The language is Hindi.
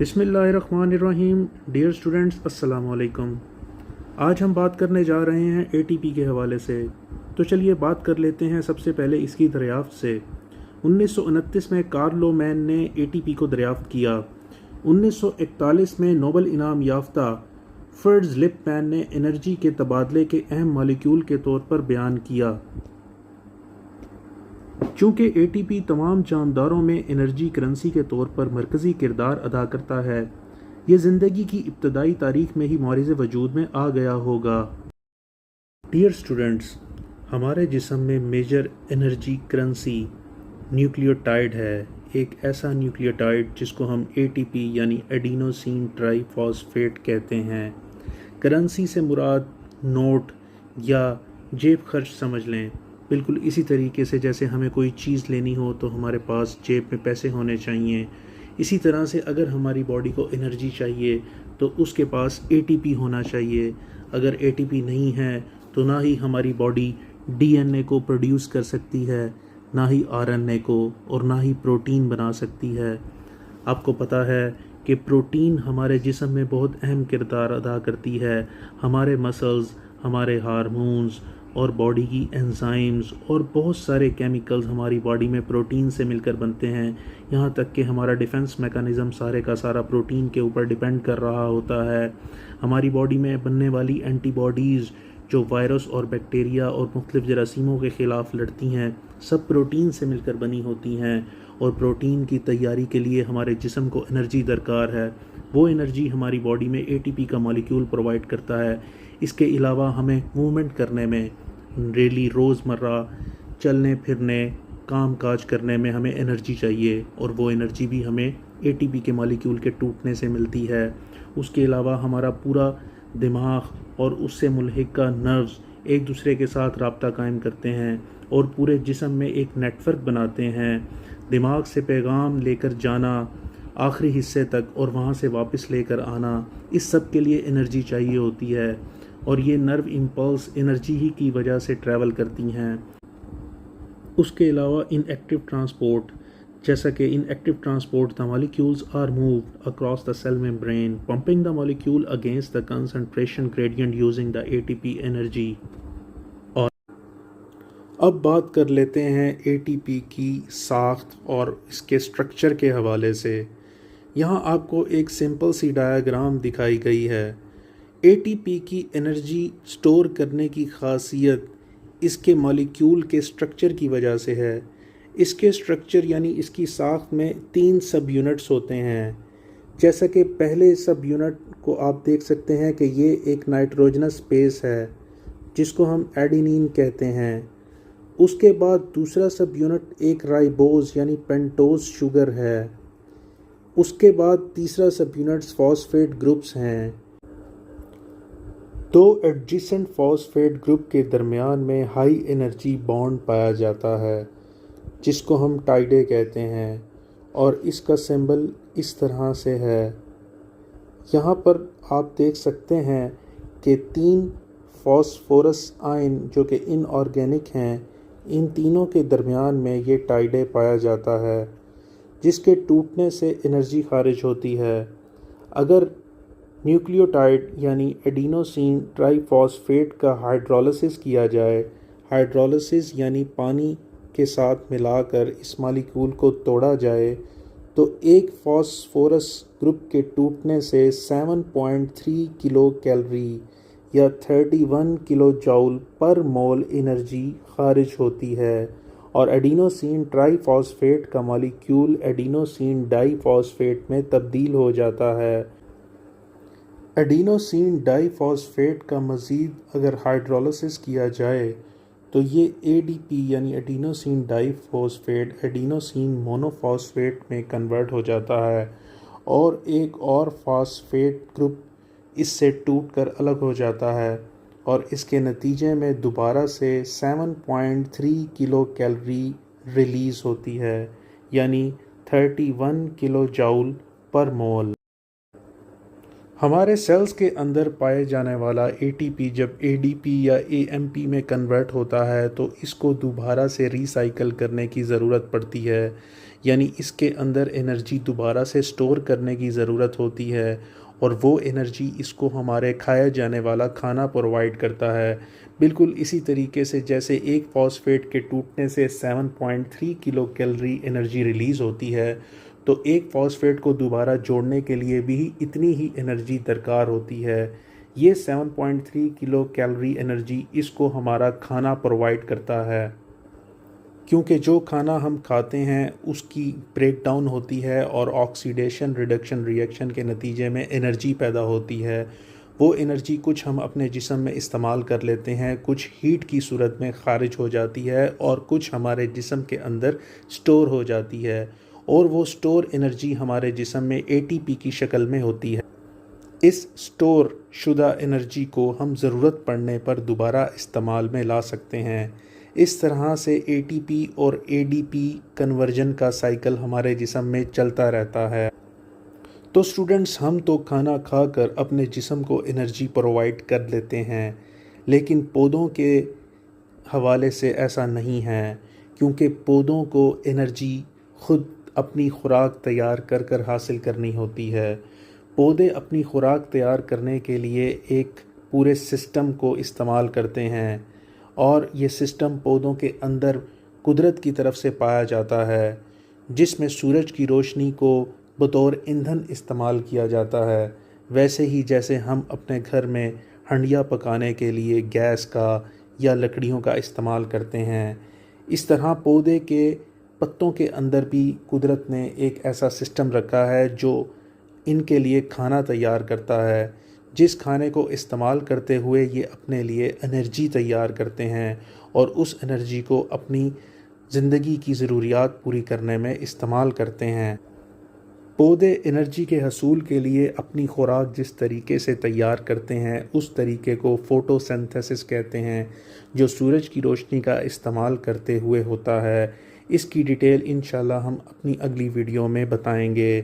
बिस्मिल्लाहिर्रहमानिर्रहीम। डियर स्टूडेंट्स, अस्सलाम वालेकुम। आज हम बात करने जा रहे हैं एटीपी के हवाले से। तो चलिए बात कर लेते हैं सबसे पहले इसकी दरियाफ्त से। 1929 में कार्लो मैन ने एटीपी को दरियाफ्त किया। 1941 में नोबेल इनाम याफ्ता फ्रिट्ज लिपमैन ने एनर्जी के तबादले के अहम मॉलिक्यूल के तौर पर बयान किया। चूँकि एटीपी तमाम जानदारों में एनर्जी करेंसी के तौर पर मरकज़ी किरदार अदा करता है, ये ज़िंदगी की इब्तदाई तारीख में ही मौरिज़ वजूद में आ गया होगा। डियर स्टूडेंट्स, हमारे जिस्म में मेजर एनर्जी करेंसी न्यूक्लियोटाइड है। एक ऐसा न्यूक्लियोटाइड जिसको हम एटीपी यानी एडिनोसिन ट्राईफॉस्फेट कहते हैं। करेंसी से मुराद नोट या जेब खर्च समझ लें। बिल्कुल इसी तरीके से जैसे हमें कोई चीज़ लेनी हो तो हमारे पास जेब में पैसे होने चाहिए, इसी तरह से अगर हमारी बॉडी को एनर्जी चाहिए तो उसके पास एटीपी होना चाहिए। अगर एटीपी नहीं है तो ना ही हमारी बॉडी डीएनए को प्रोड्यूस कर सकती है, ना ही आरएनए को, और ना ही प्रोटीन बना सकती है। आपको पता है कि प्रोटीन हमारे जिस्म में बहुत अहम किरदार अदा करती है। हमारे मसल्स, हमारे हार्मोन्स और बॉडी की एंजाइम्स और बहुत सारे केमिकल्स हमारी बॉडी में प्रोटीन से मिलकर बनते हैं। यहाँ तक कि हमारा डिफेंस मैकेनिज़्म सारे का सारा प्रोटीन के ऊपर डिपेंड कर रहा होता है। हमारी बॉडी में बनने वाली एंटीबॉडीज़ जो वायरस और बैक्टीरिया और मुख्तलिफ जरासीमों के ख़िलाफ़ लड़ती हैं, सब प्रोटीन से मिलकर बनी होती हैं। और प्रोटीन की तैयारी के लिए हमारे जिस्म को एनर्जी दरकार है। वो एनर्जी हमारी बॉडी में एटीपी का मॉलिक्यूल प्रोवाइड करता है। इसके अलावा हमें मूवमेंट करने में, डेली रोज़मर्रा चलने फिरने, काम काज करने में हमें एनर्जी चाहिए, और वो एनर्जी भी हमें एटीपी के मॉलिक्यूल के टूटने से मिलती है। उसके अलावा हमारा पूरा दिमाग और उससे मुल्हिका नर्व्स एक दूसरे के साथ राब्ता कायम करते हैं और पूरे जिस्म में एक नेटवर्क बनाते हैं। दिमाग से पैगाम लेकर जाना आखिरी हिस्से तक और वहाँ से वापस लेकर आना, इस सब के लिए एनर्जी चाहिए होती है। और ये नर्व इम्पल्स एनर्जी ही की वजह से ट्रैवल करती हैं। उसके अलावा इनएक्टिव ट्रांसपोर्ट, जैसा कि inactive transport the molecules are moved across the cell membrane pumping the molecule against the concentration gradient using the ATP energy. और अब बात कर लेते हैं एटीपी की साख्त और इसके स्ट्रक्चर के हवाले से। यहाँ आपको एक सिंपल सी डायग्राम दिखाई गई है। एटीपी की एनर्जी स्टोर करने की खासियत इसके मॉलिक्यूल के स्ट्रक्चर की वजह से है। इसके स्ट्रक्चर यानी इसकी साख्त में 3 सब यूनिट्स होते हैं। जैसा कि पहले सब यूनिट को आप देख सकते हैं कि ये एक नाइट्रोजनस बेस है जिसको हम एडेनिन कहते हैं। उसके बाद दूसरा सब यूनिट एक राइबोज यानी पेंटोज शुगर है। उसके बाद तीसरा सब यूनिट्स फॉस्फेट ग्रुप्स हैं। 2 एडजेसेंट फॉस्फेट ग्रुप के दरमियान में हाई एनर्जी बॉन्ड पाया जाता है जिसको हम टाइडे कहते हैं, और इसका सिंबल इस तरह से है। यहाँ पर आप देख सकते हैं कि 3 फॉस्फोरस आयन जो कि इनऑर्गेनिक हैं, इन तीनों के दरमियान में ये टाइडे पाया जाता है जिसके टूटने से एनर्जी खारिज होती है। अगर न्यूक्लियोटाइड यानी एडिनोसिन ट्राईफॉस्फेट का हाइड्रोलिसिस किया जाए, हाइड्रोलिसिस यानी पानी के साथ मिलाकर इस मॉलिक्यूल को तोड़ा जाए, तो एक फॉस्फोरस ग्रुप के टूटने से 7.3 किलो कैलोरी या 31 किलो जूल पर मोल एनर्जी खारिज होती है। और एडिनोसिन ट्राईफॉस्फेट का मॉलिक्यूल एडिनोसिन डाईफॉस्फेट में तब्दील हो जाता है। एडिनोसिन डाईफॉस्फेट का मज़ीद अगर हाइड्रोलिसिस किया जाए तो ये एडीपी यानी एडिनोसिन डाईफॉस्फेट एडिनोसिन मोनोफॉस्फेट में कन्वर्ट हो जाता है, और एक और फॉस्फेट ग्रुप इससे टूटकर अलग हो जाता है, और इसके नतीजे में दोबारा से 7.3 किलो कैलोरी रिलीज़ होती है, यानी 31 किलो जूल पर मोल। हमारे सेल्स के अंदर पाए जाने वाला एटीपी जब एडीपी या एएमपी में कन्वर्ट होता है तो इसको दोबारा से रिसाइकल करने की ज़रूरत पड़ती है, यानी इसके अंदर एनर्जी दोबारा से स्टोर करने की ज़रूरत होती है और वो एनर्जी इसको हमारे खाया जाने वाला खाना प्रोवाइड करता है। बिल्कुल इसी तरीके से जैसे एक फॉस्फेट के टूटने से 7.3 किलो कैलोरी एनर्जी रिलीज़ होती है, तो एक फॉस्फेट को दोबारा जोड़ने के लिए भी इतनी ही एनर्जी दरकार होती है। ये 7.3 किलो कैलोरी एनर्जी इसको हमारा खाना प्रोवाइड करता है, क्योंकि जो खाना हम खाते हैं उसकी ब्रेक डाउन होती है और ऑक्सीडेशन रिडक्शन रिएक्शन के नतीजे में एनर्जी पैदा होती है। वो एनर्जी कुछ हम अपने जिस्म में इस्तेमाल कर लेते हैं, कुछ हीट की सूरत में ख़ारिज हो जाती है और कुछ हमारे जिस्म के अंदर स्टोर हो जाती है, और वो स्टोर एनर्जी हमारे जिस्म में एटीपी की शक्ल में होती है। इस स्टोर शुदा एनर्जी को हम ज़रूरत पड़ने पर दोबारा इस्तेमाल में ला सकते हैं। इस तरह से एटीपी और एडीपी कन्वर्जन का साइकिल हमारे जिस्म में चलता रहता है। तो स्टूडेंट्स, हम तो खाना खाकर अपने जिस्म को एनर्जी प्रोवाइड कर लेते हैं, लेकिन पौधों के हवाले से ऐसा नहीं है, क्योंकि पौधों को एनर्जी खुद अपनी खुराक तैयार कर कर हासिल करनी होती है। पौधे अपनी खुराक तैयार करने के लिए एक पूरे सिस्टम को इस्तेमाल करते हैं, और ये सिस्टम पौधों के अंदर कुदरत की तरफ से पाया जाता है, जिसमें सूरज की रोशनी को बतौर ईंधन इस्तेमाल किया जाता है। वैसे ही जैसे हम अपने घर में हंडिया पकाने के लिए गैस का या लकड़ियों का इस्तेमाल करते हैं, इस तरह पौधे के पत्तों के अंदर भी कुदरत ने एक ऐसा सिस्टम रखा है जो इनके लिए खाना तैयार करता है, जिस खाने को इस्तेमाल करते हुए ये अपने लिए एनर्जी तैयार करते हैं और उस एनर्जी को अपनी ज़िंदगी की ज़रूरियात पूरी करने में इस्तेमाल करते हैं। पौधे एनर्जी के हसूल के लिए अपनी खुराक जिस तरीके से तैयार करते हैं उस तरीके को फ़ोटोसिंथेसिस कहते हैं, जो सूरज की रोशनी का इस्तेमाल करते हुए होता है। इसकी डिटेल इंशाल्लाह हम अपनी अगली वीडियो में बताएंगे।